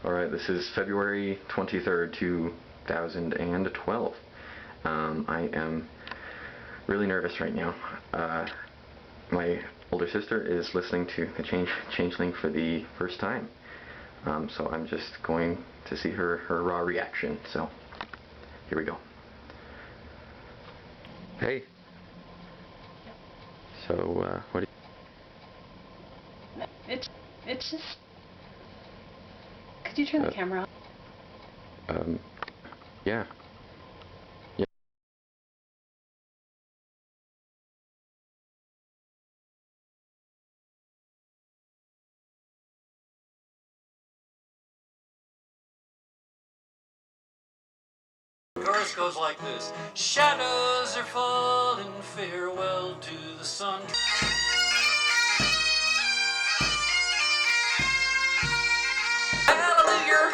Alright, this is February 23rd, 2012. I am really nervous right now. My older sister is listening to the Changeling for the first time. So I'm just going to see her raw reaction. So, here we go. Hey. So, what do you... It's just... Could you turn the camera on? Yeah. Yeah. The chorus goes like this. Shadows are falling, farewell to the sun. Hallelujah,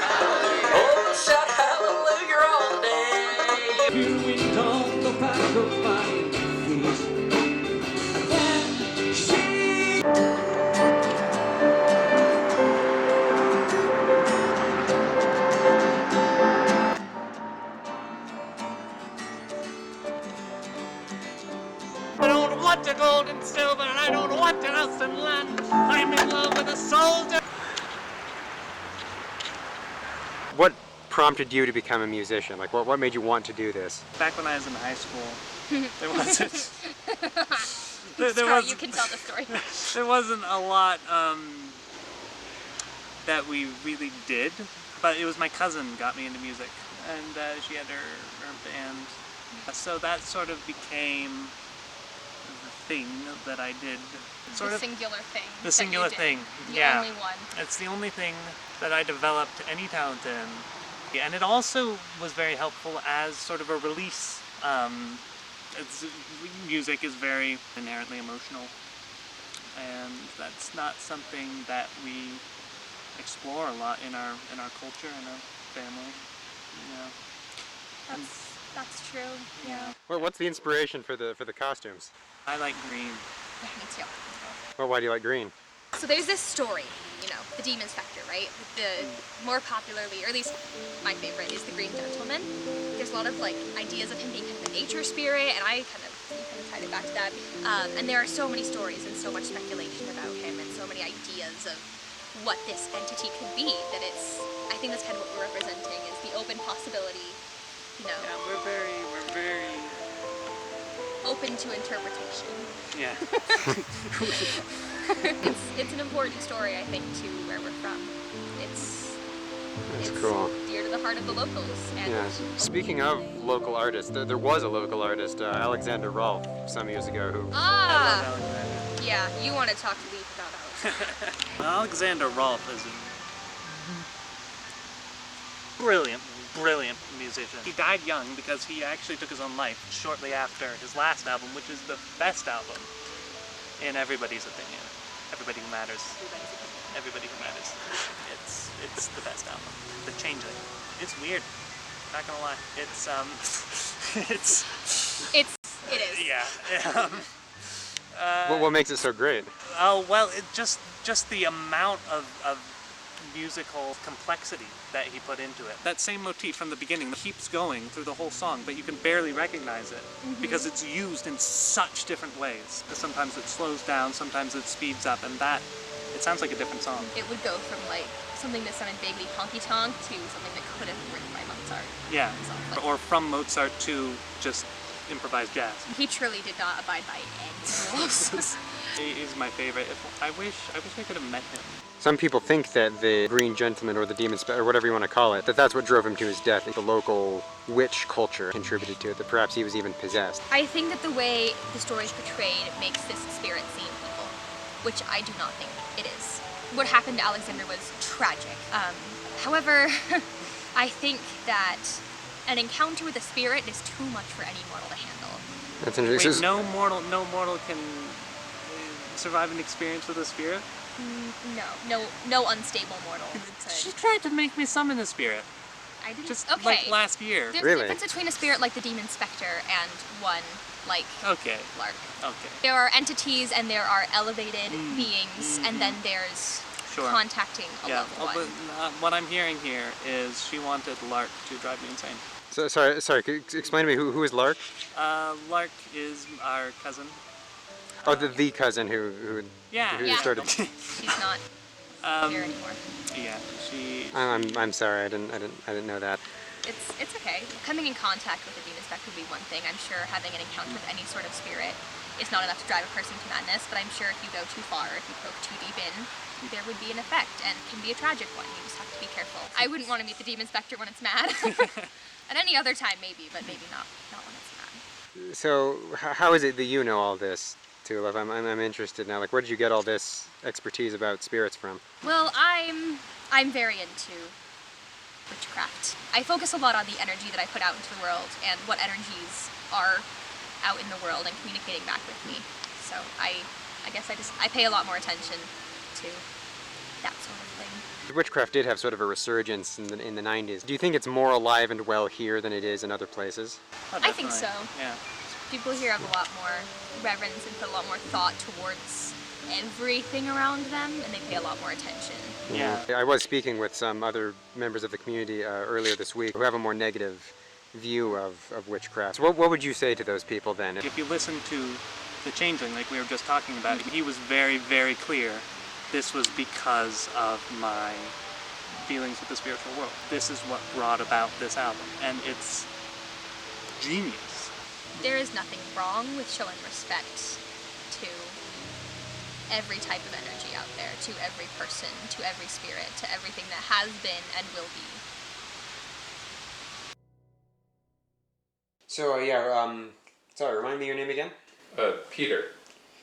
oh, shout hallelujah all day. Here we come, the pack of fine fools. And then she... I don't want the gold and silver, and I don't want the house and land. I'm in love with a soldier. What prompted you to become a musician? Like, what made you want to do this? Back when I was in high school, there wasn't... You can tell the story. There wasn't a lot that we really did, but it was my cousin got me into music, and she had her band. So that sort of became the thing that I did. The singular thing. The singular thing, The yeah. only one. It's the only thing that I developed any talent in. And it also was very helpful as sort of a release. Music is very inherently emotional, and that's not something that we explore a lot in our culture, in our family. Yeah. That's true. Yeah. Well, what's the inspiration for the costumes? I like green. Yeah, me too. Well, why do you like green? So there's this story, you know, the Demon Spectre, right? The more popularly, or at least my favorite, is the Green Gentleman. There's a lot of like ideas of him being kind of a nature spirit, and you kind of tied it back to that. And there are so many stories and so much speculation about him, and so many ideas of what this entity could be. That I think that's kind of what we're representing, is the open possibility. You know. Yeah, we're very open to interpretation. Yeah. It's an important story, I think, to where we're from. It's cool. Dear to the heart of the locals. And Yeah. Speaking of local artists, there was a local artist, Alexander Rolfe, some years ago, who... Yeah, you want to talk to Leaf about Alexander. Alexander Rolfe is a brilliant musician. He died young because he actually took his own life shortly after his last album, which is the best album in everybody's opinion. Everybody Who Matters. Everybody Who Matters. It's the best album. The Changeling. It's weird. Not gonna lie. It is. Yeah. what makes it so great? Oh well, just the amount of musical complexity that he put into it. That same motif from the beginning keeps going through the whole song, but you can barely recognize it because it's used in such different ways. Sometimes it slows down, sometimes it speeds up, and it sounds like a different song. It would go from like something that sounded vaguely honky-tonk to something that could have been written by Mozart. Yeah, or from Mozart to just improvised jazz. He truly did not abide by any rules. He's my favorite. I wish I could have met him. Some people think that the Green Gentleman, or the Demon Spectre, or whatever you want to call it, that's what drove him to his death. The local witch culture contributed to it, that perhaps he was even possessed. I think that the way the story is portrayed makes this spirit seem evil, which I do not think it is. What happened to Alexander was tragic. However, I think that an encounter with a spirit is too much for any mortal to handle. That's interesting. Wait, no mortal can survive an experience with a spirit? No unstable mortal. She tried to make me summon a spirit. I didn't. Just okay. like last year. There's Really? a difference between a spirit like the Demon Spectre and one like Lark. Okay. There are entities and there are elevated beings, and then there's Sure. contacting a Yeah, loved one. but what I'm hearing here is she wanted Lark to drive me insane. So sorry. Could you explain to me who is Lark? Lark is our cousin. Oh, the cousin who Yeah. Yeah. started. She's not here anymore. Yeah, she. I'm sorry. I didn't know that. It's okay. Coming in contact with a demon spectre would be one thing. I'm sure having an encounter with any sort of spirit is not enough to drive a person to madness, but I'm sure if you go too far, if you poke too deep in, there would be an effect, and it can be a tragic one. You just have to be careful. I wouldn't want to meet the demon spectre when it's mad. At any other time, maybe, but maybe not when it's mad. So how is it that you know all this, Tulip? I'm interested now. Like, where did you get all this expertise about spirits from? Well, I'm very into witchcraft. I focus a lot on the energy that I put out into the world and what energies are out in the world and communicating back with me. So I guess I pay a lot more attention to that sort of thing. Witchcraft did have sort of a resurgence in the 90s. Do you think it's more alive and well here than it is in other places? Oh, I think so. Yeah. People here have a lot more reverence and put a lot more thought towards everything around them, and they pay a lot more attention. Yeah. I was speaking with some other members of the community earlier this week who have a more negative view of witchcraft. So what would you say to those people then? If you listen to the Changeling, like we were just talking about, he was very, very clear. This was because of my feelings with the spiritual world. This is what brought about this album, and it's genius. There is nothing wrong with showing respect to every type of energy out there, to every person, to every spirit, to everything that has been and will be. So sorry, remind me your name again? Peter.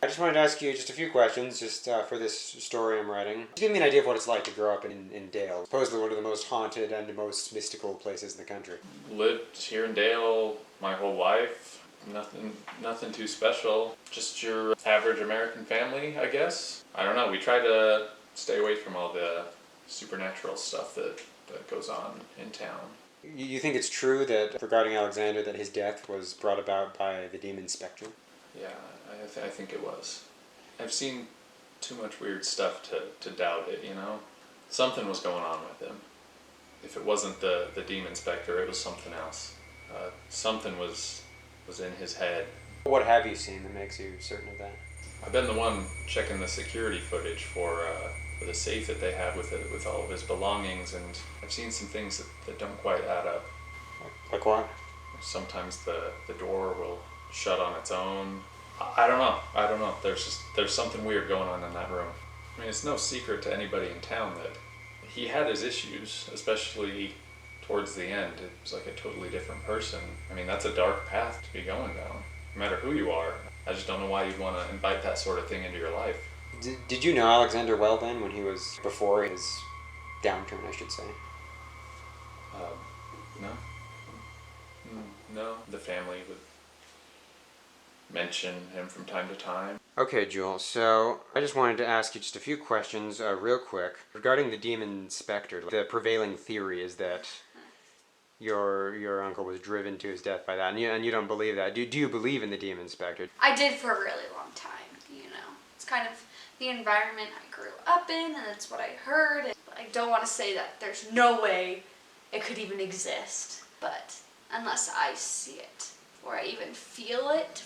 I just wanted to ask you just a few questions, just for this story I'm writing. Just give me an idea of what it's like to grow up in Dale, supposedly one of the most haunted and most mystical places in the country. Lived here in Dale my whole life. Nothing too special. Just your average American family, I guess. I don't know. We try to stay away from all the supernatural stuff that goes on in town. You think it's true that, regarding Alexander, that his death was brought about by the demon spectre? Yeah, I think it was. I've seen too much weird stuff to doubt it, you know? Something was going on with him. If it wasn't the demon spectre, it was something else. Something was in his head. What have you seen that makes you certain of that? I've been the one checking the security footage for the safe that they have with all of his belongings, and I've seen some things that don't quite add up. Like what? Sometimes the door will shut on its own. I don't know. There's something weird going on in that room. I mean, it's no secret to anybody in town that he had his issues, especially towards the end. It was like a totally different person. I mean, that's a dark path to be going down, no matter who you are. I just don't know why you'd want to invite that sort of thing into your life. Did you know Alexander well then, when he was before his downturn, I should say? No. No. The family would mention him from time to time. Okay, Jewel, so I just wanted to ask you just a few questions real quick. Regarding the demon spectre, the prevailing theory is that your uncle was driven to his death by that, and you don't believe that. Do you believe in the demon spectre? I did for a really long time, you know. It's kind of the environment I grew up in, and it's what I heard. And I don't want to say that there's no way it could even exist, but unless I see it or I even feel it,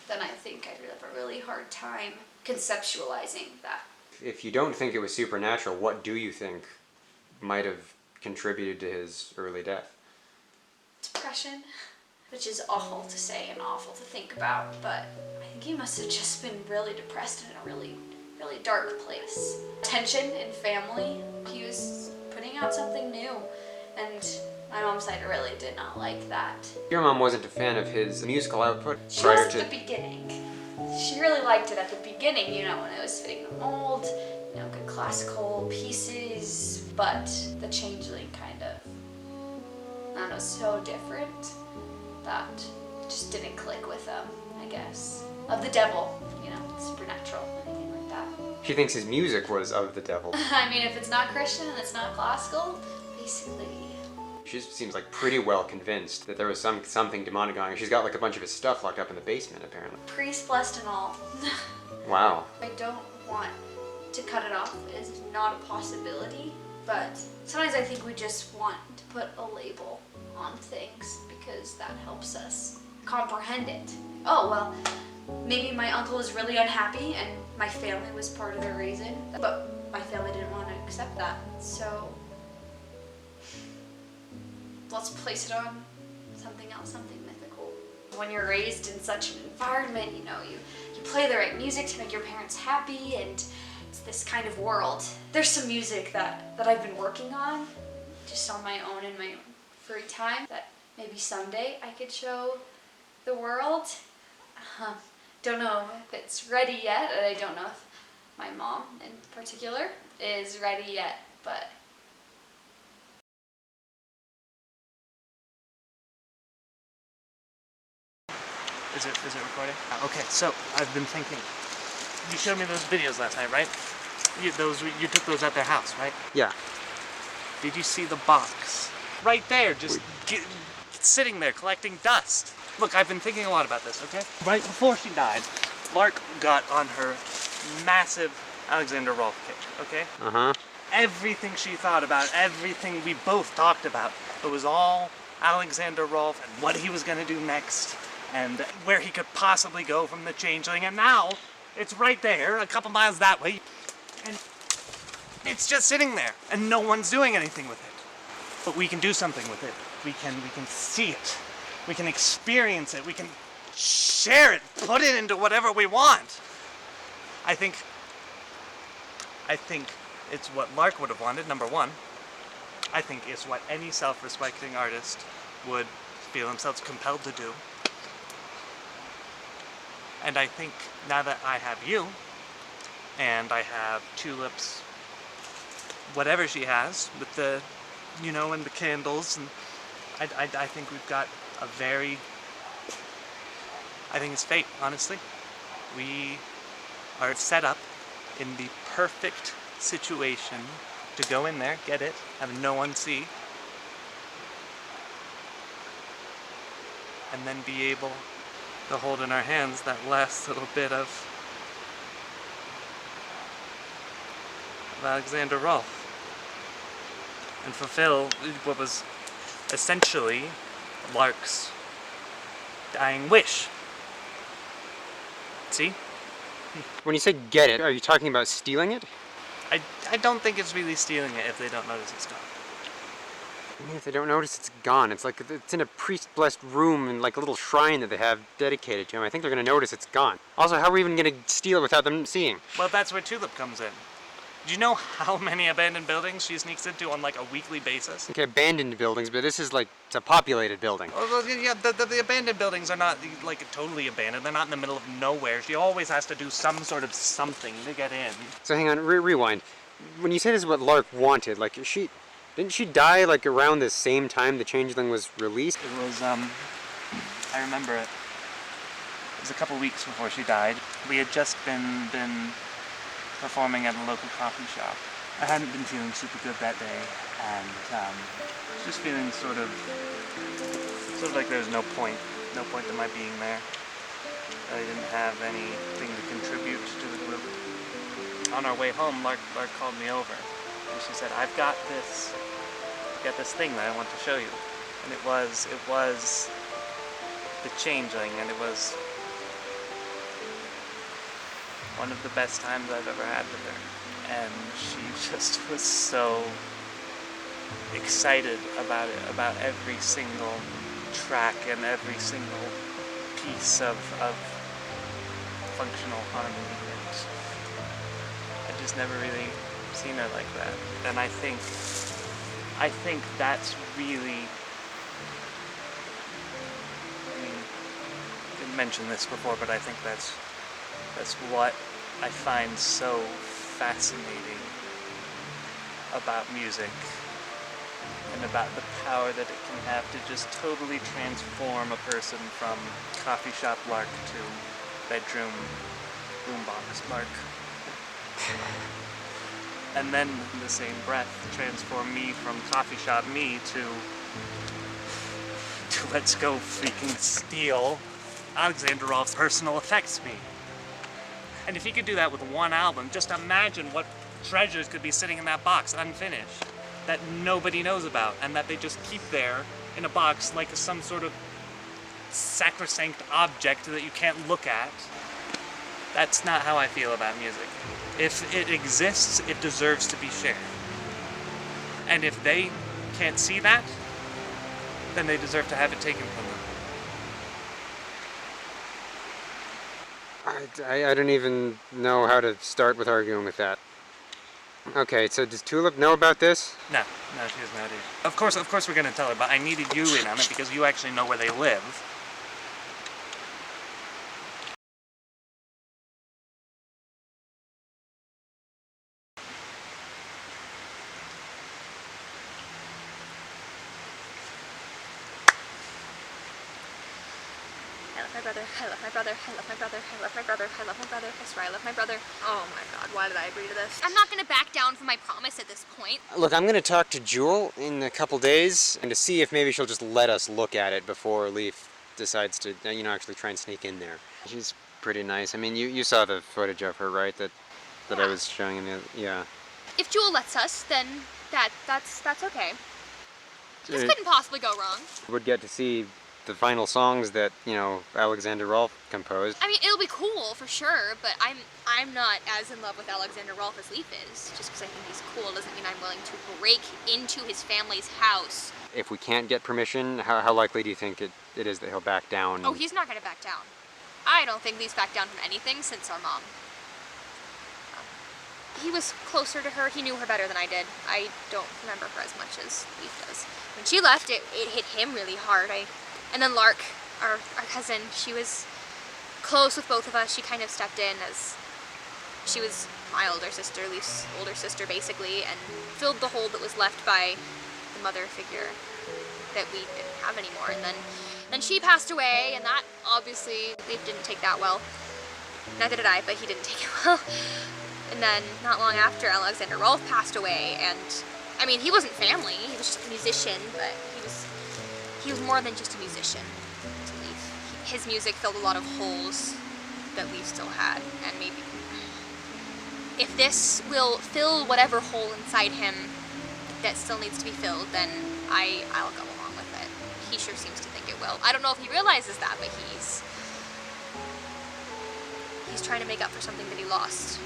then I think I'd have a really hard time conceptualizing that. If you don't think it was supernatural, what do you think might have contributed to his early death? Depression, which is awful to say and awful to think about, but I think he must have just been really depressed in a really, really dark place. Tension in family, he was putting out something new, and my mom's side really did not like that. Your mom wasn't a fan of his musical output She prior was to... at the beginning. She really liked it at the beginning, you know, when it was fitting the mold, you know, good classical pieces, but the Changeling kind of, I don't know, so different that it just didn't click with them, I guess. Of the devil, you know, supernatural, anything like that. She thinks his music was of the devil. I mean, if it's not Christian and it's not classical, basically. She seems like pretty well convinced that there was something demonic going on. She's got like a bunch of his stuff locked up in the basement, apparently. Priest blessed and all. Wow. I don't want to cut it off is not a possibility, but sometimes I think we just want to put a label on things because that helps us comprehend it. Oh, well, maybe my uncle was really unhappy and my family was part of the reason, but my family didn't want to accept that. So let's place it on something else, something mythical. When you're raised in such an environment, you know, you play the right music to make your parents happy, and it's this kind of world. There's some music that I've been working on just on my own in my free time that maybe someday I could show the world. Don't know if it's ready yet, and I don't know if my mom in particular is ready yet, but Is it recording? Okay, so I've been thinking. You showed me those videos last night, right? You took those at their house, right? Yeah. Did you see the box? Right there, just sitting there collecting dust. Look, I've been thinking a lot about this, okay? Right before she died, Lark got on her massive Alexander Rolfe kick, okay? Uh-huh. Everything she thought about, everything we both talked about, it was all Alexander Rolfe and what he was going to do next and where he could possibly go from the Changeling, and now it's right there, a couple miles that way, and it's just sitting there, and no one's doing anything with it. But we can do something with it. We can see it. We can experience it. We can share it, put it into whatever we want. I think it's what Lark would have wanted, number one. I think it's what any self-respecting artist would feel themselves compelled to do. And I think now that I have you, and I have Tulip's whatever she has, with the, you know, and the candles, and I think we've got a very, I think it's fate, honestly. We are set up in the perfect situation to go in there, get it, have no one see, and then be able to hold in our hands that last little bit of Alexander Rolfe and fulfill what was essentially Lark's dying wish. See? When you say get it, are you talking about stealing it? I don't think it's really stealing it if they don't notice it's gone. I mean, if they don't notice it's gone, it's like it's in a priest-blessed room and like a little shrine that they have dedicated to him. I think they're going to notice it's gone. Also, how are we even going to steal it without them seeing? Well, that's where Tulip comes in. Do you know how many abandoned buildings she sneaks into on like a weekly basis? Okay, abandoned buildings, but this is like, it's a populated building. Well, yeah, the abandoned buildings are not like totally abandoned. They're not in the middle of nowhere. She always has to do some sort of something to get in. So hang on, rewind. When you say this is what Lark wanted, like didn't she die like around the same time the Changeling was released? It was, I remember it. It was a couple weeks before she died. We had just been performing at a local coffee shop. I hadn't been feeling super good that day, and just feeling sort of like there was no point to my being there. I didn't have anything to contribute to the group. On our way home, Lark called me over, and she said, "I've got this thing that I want to show you." And it was the Changeling, and it was one of the best times I've ever had with her. And she just was so excited about it, about every single track and every single piece of functional harmony. And I just never really seen her like that. And I think that's really, I mean, I didn't mention this before, but I think that's what I find so fascinating about music and about the power that it can have to just totally transform a person from coffee shop Lark to bedroom boombox Lark. And then in the same breath transform me from coffee shop me to let's go freaking steal Alexander Rolfe's personal effects me. And if he could do that with one album, just imagine what treasures could be sitting in that box unfinished that nobody knows about and that they just keep there in a box like some sort of sacrosanct object that you can't look at. That's not how I feel about music. If it exists, it deserves to be shared. And if they can't see that, then they deserve to have it taken from them. I don't even know how to start with arguing with that. Okay, so does Tulip know about this? No, she has no idea. Of course we're gonna tell her, but I needed you in on it because you actually know where they live. I love my brother, I love my brother, I love my brother, I love my brother, I love my brother, I swear I love my brother. Oh my god, why did I agree to this? I'm not gonna back down from my promise at this point. Look, I'm gonna talk to Jewel in a couple days and to see if maybe she'll just let us look at it before Leaf decides to, actually try and sneak in there. She's pretty nice. I mean, you saw the footage of her, right? That I was showing in the, yeah. If Jewel lets us, then that's okay. This couldn't possibly go wrong. Would get to see the final songs that, Alexander Rolfe composed. I mean, it'll be cool for sure, but I'm not as in love with Alexander Rolfe as Leaf is. Just because I think he's cool doesn't mean I'm willing to break into his family's house. If we can't get permission, how likely do you think it is that he'll back down? Oh, he's not gonna back down. I don't think Leaf's backed down from anything since our mom. He was closer to her. He knew her better than I did. I don't remember her as much as Leaf does. When she left, it hit him really hard. And then Lark, our cousin, she was close with both of us. She kind of stepped in as she was my older sister, Leaf's older sister, basically, and filled the hole that was left by the mother figure that we didn't have anymore. And then she passed away, and that obviously Leaf didn't take that well. Neither did I, but he didn't take it well. And then not long after, Alexander Rolfe passed away, and I mean, he wasn't family. He was just a musician, but he was more than just a musician to Leaf. His music filled a lot of holes that Leaf still had, and maybe if this will fill whatever hole inside him that still needs to be filled, then I'll go along with it. He sure seems to think it will. I don't know if he realizes that, but he's trying to make up for something that he lost.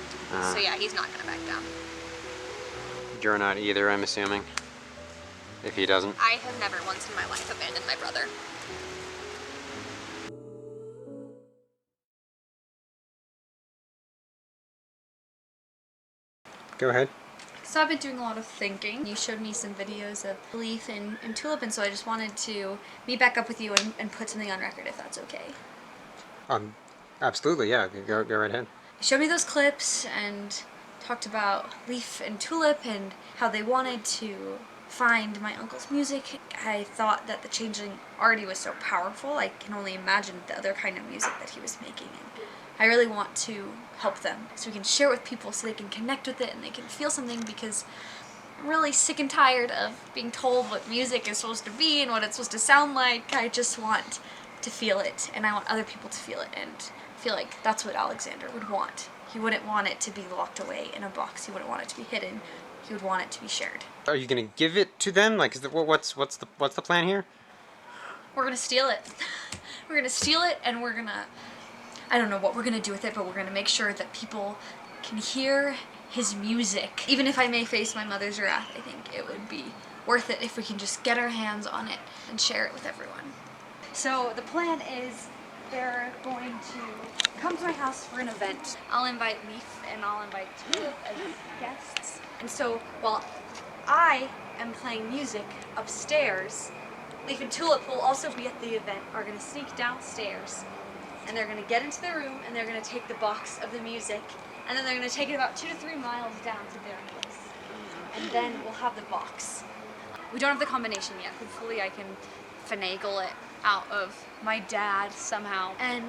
So yeah, he's not gonna back down. You're not either, I'm assuming. If he doesn't. I have never once in my life abandoned my brother. Go ahead. So I've been doing a lot of thinking. You showed me some videos of Leaf and Tulip, and so I just wanted to meet back up with you and put something on record, if that's okay. Absolutely, yeah. Go right ahead. You showed me those clips and talked about Leaf and Tulip and how they wanted to find my uncle's music. I thought that the Changeling already was so powerful. I can only imagine the other kind of music that he was making. And I really want to help them so we can share it with people so they can connect with it and they can feel something, because I'm really sick and tired of being told what music is supposed to be and what it's supposed to sound like. I just want to feel it, and I want other people to feel it, and feel like that's what Alexander would want. He wouldn't want it to be locked away in a box. He wouldn't want it to be hidden. He would want it to be shared. Are you gonna give it to them? Like, what's the plan here? We're gonna steal it. We're gonna steal it, and we're gonna, I don't know what we're gonna do with it, but we're gonna make sure that people can hear his music. Even if I may face my mother's wrath, I think it would be worth it if we can just get our hands on it and share it with everyone. So the plan is they're going to come to my house for an event. I'll invite Leaf and I'll invite Tulip as guests. And so while I am playing music upstairs, Leaf and Tulip will also be at the event, are going to sneak downstairs, and they're going to get into the room and they're going to take the box of the music, and then they're going to take it about 2 to 3 miles down to their house. And then we'll have the box. We don't have the combination yet. Hopefully I can finagle it out of my dad somehow. And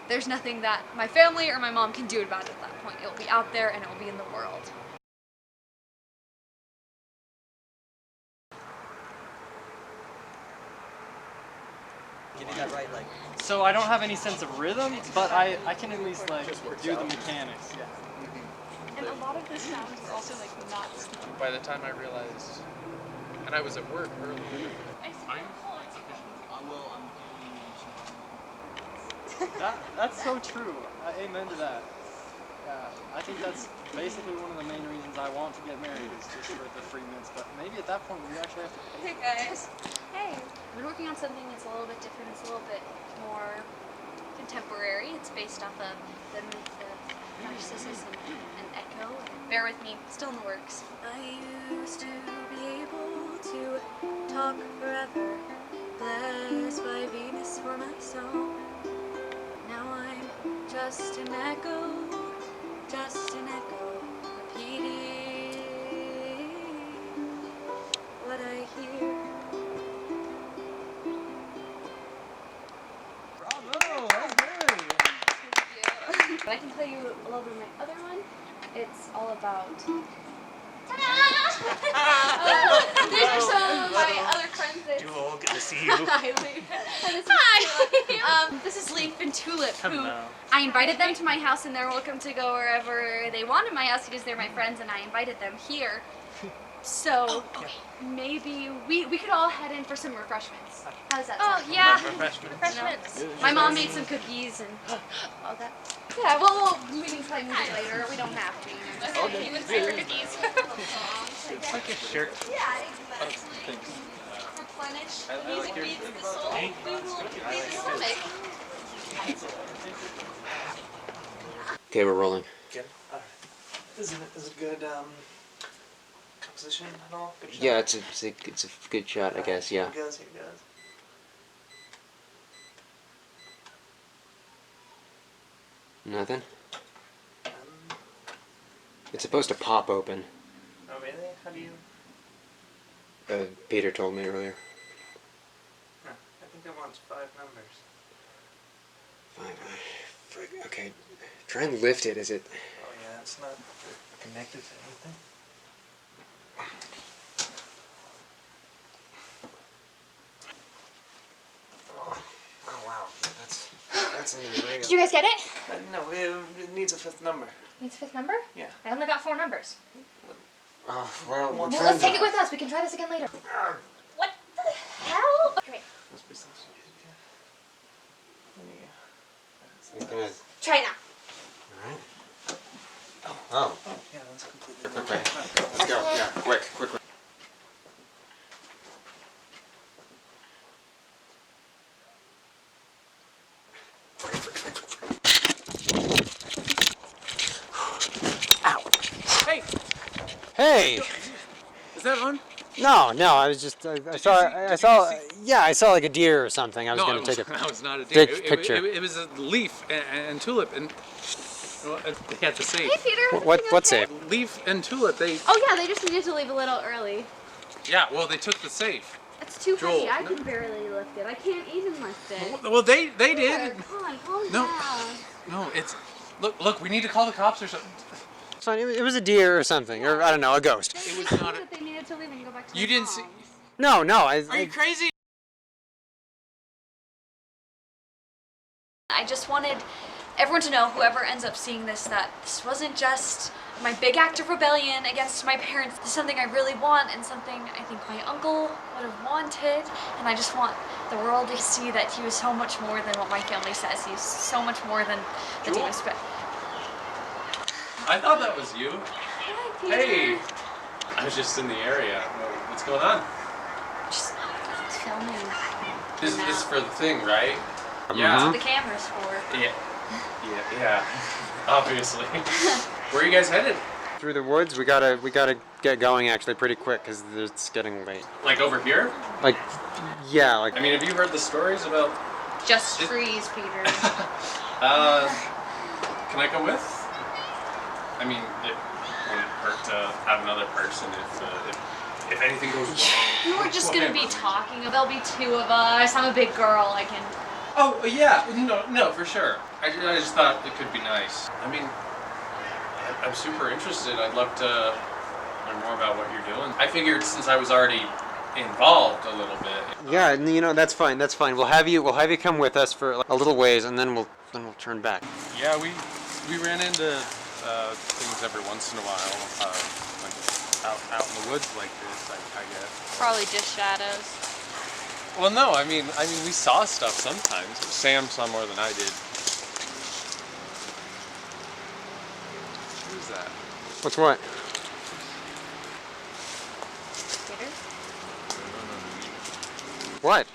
there's nothing that my family or my mom can do about it at that point. It'll be out there and it'll be in the world. getting that right, like. So I don't have any sense of rhythm, but I can at least like do the mechanics. Yeah. And a lot of the sounds are also like not. By the time I realized, and I was at work earlier. That's so true. Amen to that. I think that's basically one of the main reasons I want to get married is just for the free mints. But maybe at that point we actually have to pay. Hey guys. Hey. I've been working on something that's a little bit different. It's a little bit more contemporary. It's based off of the myth of Narcissus and Echo. Bear with me, still in the works. I used to be able to talk forever, blessed by Venus for my song. Now I'm just an echo, repeating what I hear. Bravo! That's good. But I can tell you a little bit of my other one. It's all about. These are some of my other friends. Jewel, good to see you. Hi, Leaf. Hi. This is Leaf and Tulip, who Hello. I invited them to my house, and they're welcome to go wherever they want in my house because they're my friends, and I invited them here. So maybe we could all head in for some refreshments. How does that sound? Oh yeah, refreshments. My mom made some cookies and all that. Yeah, well, we can play music later. We don't have to. Okay. You would say cookies. It's like a shirt. Yeah, exactly. Replenish. Music feeds the soul. Food will feed the stomach. Okay, we're rolling. Good. Is it good composition and all? Good shot? Yeah, it's a good shot, I guess. Yeah. Here goes. Here goes. Nothing. It's supposed to pop open. Oh really? How do you? Peter told me earlier. Huh. I think it wants 5 numbers. 5. Okay. Try and lift it. Is it? Oh yeah, it's not connected to anything. Oh wow, that's in the radio. Did you guys get it? No, it needs a 5th number. Needs 5th number? Yeah. I only got 4 numbers. Well, Well, let's take it with us. We can try this again later. What the hell? Okay, wait. Must be some sort He's gonna. Try it now. Alright. Oh. yeah, that's completely. Okay. Let's go. Yeah. Quick. Hey, Hey. is that on? No. I was just. I saw like a deer or something. I was No, gonna it take was, a that was not a deer. big picture. It was a leaf and tulip, and well, they had to say Hey, Peter. What's it? leaf and tulip. They Oh yeah, they just needed to leave a little early. yeah. Well, they took the safe. It's too Joel, heavy. I no. can barely lift it. I can't even lift it. Well, they did. Come on, calm No. down. No, it's look. We need to call the cops or something. It's fine. It was a deer or something, or I don't know, a ghost. It was They not. said that they needed to leave and go back to You their didn't see. homes. No. Are you crazy? I just wanted everyone to know, whoever ends up seeing this, that this wasn't just my big act of rebellion against my parents. This is something I really want and something I think my uncle would have wanted. And I just want the world to see that he was so much more than what my family says. He's so much more than the Joel? demon spirit. I thought that was you. Hi, Peter. Hey! I was just in the area. What's going on? Just filming. This is for the thing, right? That's Yeah. what the camera's for. Yeah. Obviously. Where are you guys headed? Through the woods. We gotta get going actually pretty quick because it's getting late. Like over here? Like, yeah, like. I mean, have you heard the stories about? Just freeze, Peter. Can I come with? I mean, it wouldn't hurt to have another person if anything goes wrong. We're just gonna be talking. There'll be 2 of us. I'm a big girl. I can. Oh yeah, no, for sure. I just thought it could be nice. I mean, I'm super interested. I'd love to learn more about what you're doing. I figured since I was already involved a little bit. Yeah, that's fine. That's fine. We'll have you come with us for a little ways, and then we'll turn back. Yeah, we ran into things every once in a while, like out in the woods like this, I guess. Probably just shadows. Well, no, I mean we saw stuff sometimes. Sam saw more than I did. Who's that? What's what? What?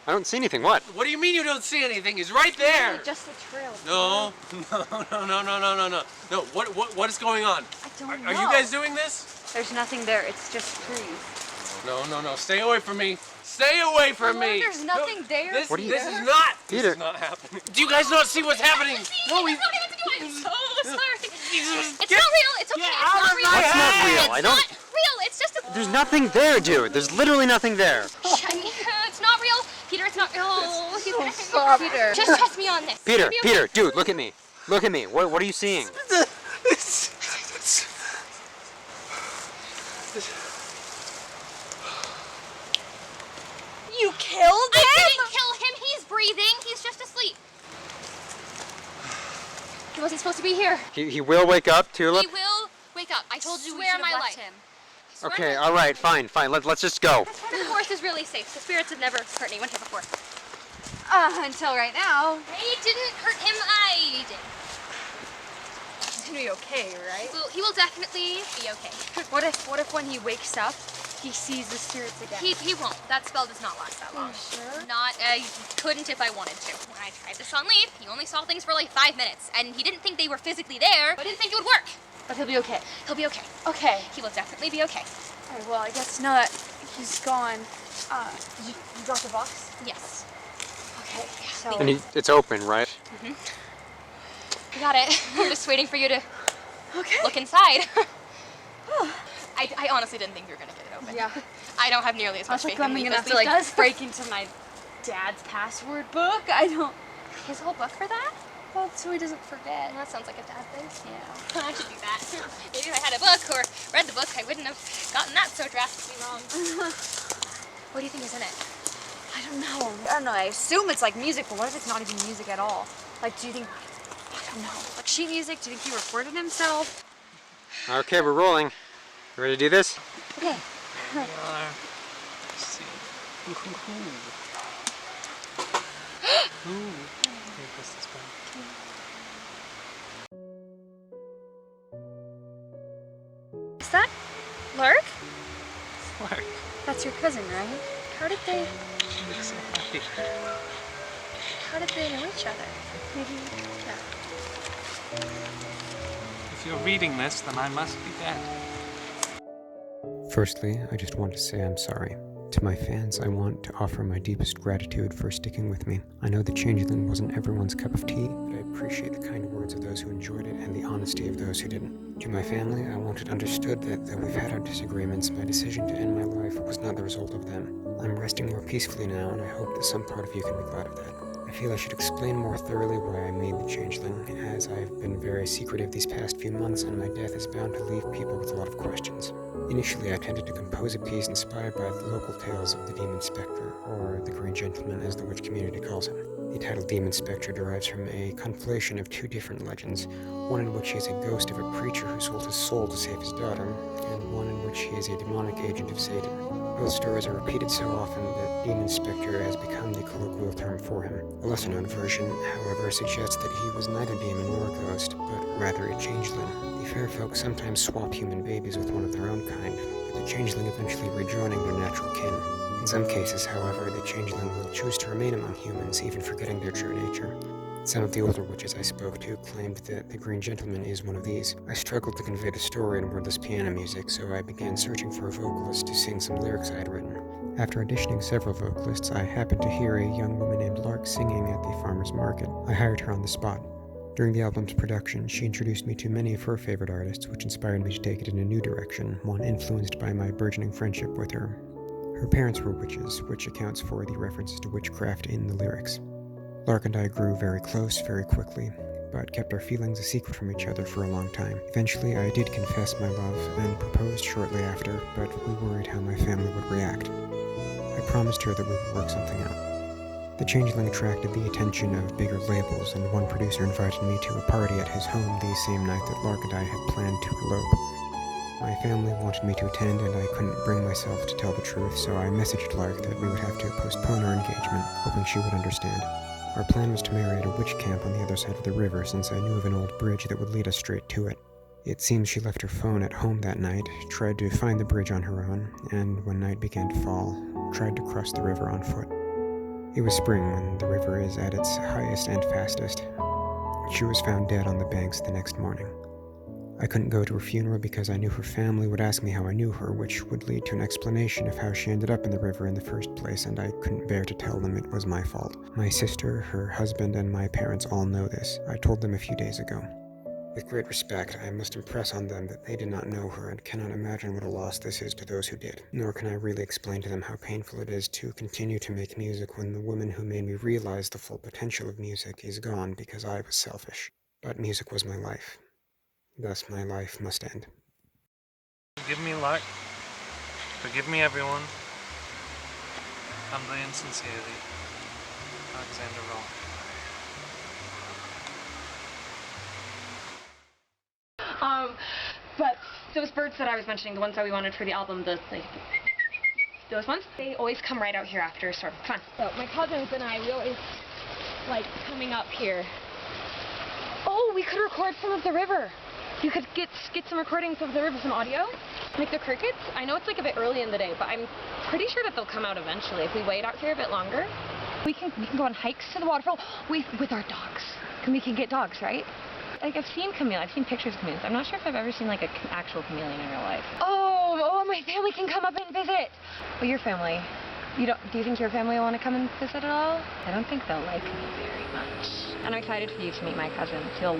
I don't see anything. What? What do you mean you don't see anything? He's right there. Just a trail. No. No. What is going on? I don't know. Are you guys doing this? There's nothing there. It's just trees. No. Stay away from me. Stay away from me. There's nothing there. This What are you- is not. Peter. This is not happening. Do you guys not see what's happening? No, we don't have to do it. I'm so sorry. It's not real. It's okay. Get It's out not of real. my What's not real? It's I don't. not real. It's just a. There's nothing there, dude. There's literally nothing there. It's not real. Peter, it's not real. Peter. Just trust me on this. Peter, It'll be okay. Peter, dude, look at me. Look at me. What are you seeing? You killed I him? didn't kill him. He's breathing. He's just asleep. He wasn't supposed to be here. He will wake up, Tulip. He will wake up. I told you we Swear should my have life. left him. Swear Okay, my all right, fine. Let's just go. This part of the forest is really safe. The spirits have never hurt anyone here before. Until right now. They didn't hurt him. I did. He's gonna be okay, right? He will definitely be okay. What if when he wakes up, he sees the spirits again? He won't. That spell does not last that long. Sure? Not, couldn't if I wanted to. When I tried this on Leaf, he only saw things for like 5 minutes, and he didn't think they were physically there, but didn't think it would work. But he'll be okay. He'll be okay. Okay. He will definitely be okay. Alright, well, I guess now that he's gone, you dropped the box? Yes. Okay, so... And it's open, right? We got it. We're just waiting for you to Okay. look inside. I honestly didn't think you were gonna get it open. Yeah. I don't have nearly as I much was faith like, in I'm Leaf gonna as have to Leaf like does. break into my dad's password book. I don't... His whole book for that? Well, so he doesn't forget. That sounds like a dad thing. Yeah. I should do that. Maybe if I had a book or read the book, I wouldn't have gotten that so drastically wrong. What do you think is in it? I don't know. I assume it's like music, but what if it's not even music at all? Like, do you think... I don't know. Like sheet music? Do you think he recorded himself? Okay, we're rolling. You ready to do this? Okay. Let's see. Ooh. Here, press this button. Is that Lark? Clark, That's your cousin, right? How did they... you look so happy. How did they know each other? Maybe... Yeah. If you're reading this, then I must be dead. Firstly, I just want to say I'm sorry. To my fans, I want to offer my deepest gratitude for sticking with me. I know the Changeling wasn't everyone's cup of tea, but I appreciate the kind words of those who enjoyed it and the honesty of those who didn't. To my family, I want it understood that though we've had our disagreements, my decision to end my life was not the result of them. I'm resting more peacefully now, and I hope that some part of you can be glad of that. I feel I should explain more thoroughly why I made the Changeling, as I've been very secretive these past few months, and my death is bound to leave people with a lot of questions. Initially, I intended to compose a piece inspired by the local tales of the Demon Spectre, or the Green Gentleman as the witch community calls him. The title Demon Spectre derives from a conflation of two different legends, one in which he is a ghost of a preacher who sold his soul to save his daughter, and one in which he is a demonic agent of Satan. Both stories are repeated so often that Demon Spectre has become the colloquial term for him. A lesser-known version, however, suggests that he was neither demon nor ghost, but rather a changeling. The fair folk sometimes swap human babies with one of their own kind, with the changeling eventually rejoining their natural kin. In some cases, however, the changeling will choose to remain among humans, even forgetting their true nature. Some of the older witches I spoke to claimed that the Green Gentleman is one of these. I struggled to convey the story in wordless piano music, so I began searching for a vocalist to sing some lyrics I had written. After auditioning several vocalists, I happened to hear a young woman named Lark singing at the farmer's market. I hired her on the spot. During the album's production, she introduced me to many of her favorite artists, which inspired me to take it in a new direction, one influenced by my burgeoning friendship with her. Her parents were witches, which accounts for the references to witchcraft in the lyrics. Lark and I grew very close very quickly, but kept our feelings a secret from each other for a long time. Eventually, I did confess my love and proposed shortly after, but we worried how my family would react. I promised her that we would work something out. The Changeling attracted the attention of bigger labels, and one producer invited me to a party at his home the same night that Lark and I had planned to elope. My family wanted me to attend, and I couldn't bring myself to tell the truth, so I messaged Lark that we would have to postpone our engagement, hoping she would understand. Our plan was to marry at a witch camp on the other side of the river, since I knew of an old bridge that would lead us straight to it. It seems she left her phone at home that night, tried to find the bridge on her own, and when night began to fall, tried to cross the river on foot. It was spring when the river is at its highest and fastest. She was found dead on the banks the next morning. I couldn't go to her funeral because I knew her family would ask me how I knew her, which would lead to an explanation of how she ended up in the river in the first place, and I couldn't bear to tell them it was my fault. My sister, her husband, and my parents all know this. I told them a few days ago. With great respect, I must impress on them that they did not know her and cannot imagine what a loss this is to those who did. Nor can I really explain to them how painful it is to continue to make music when the woman who made me realize the full potential of music is gone because I was selfish. But music was my life. Thus my life must end. Forgive me, Lark. Forgive me, everyone. Humbly and sincerely, Alexander Roll. But those birds that I was mentioning, the ones that we wanted for the album, those ones, they always come right out here after sort of fun. So my cousins and I, we always like coming up here. Oh, we could record some of the river. You could get some recordings of the river, some audio. Like the crickets, I know it's like a bit early in the day, but I'm pretty sure that they'll come out eventually if we wait out here a bit longer. We can go on hikes to the waterfall with our dogs. And we can get dogs, right? Like I've seen pictures of chameleons. I'm not sure if I've ever seen like an actual chameleon in real life. Oh, my family can come up and visit. Well, your family, do you think your family will want to come and visit at all? I don't think they'll like me very much. And I'm excited for you to meet my cousins. You'll,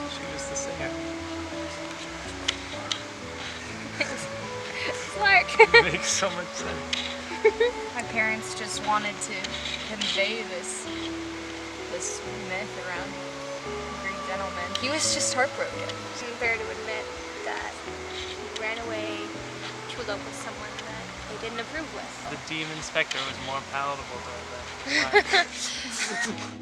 She was the singer. Lark. Makes so much sense. My parents just wanted to convey this myth around the Green Gentleman. He was just heartbroken. It's unfair to admit that he ran away to elope with someone that they didn't approve with. The demon specter was more palatable to them.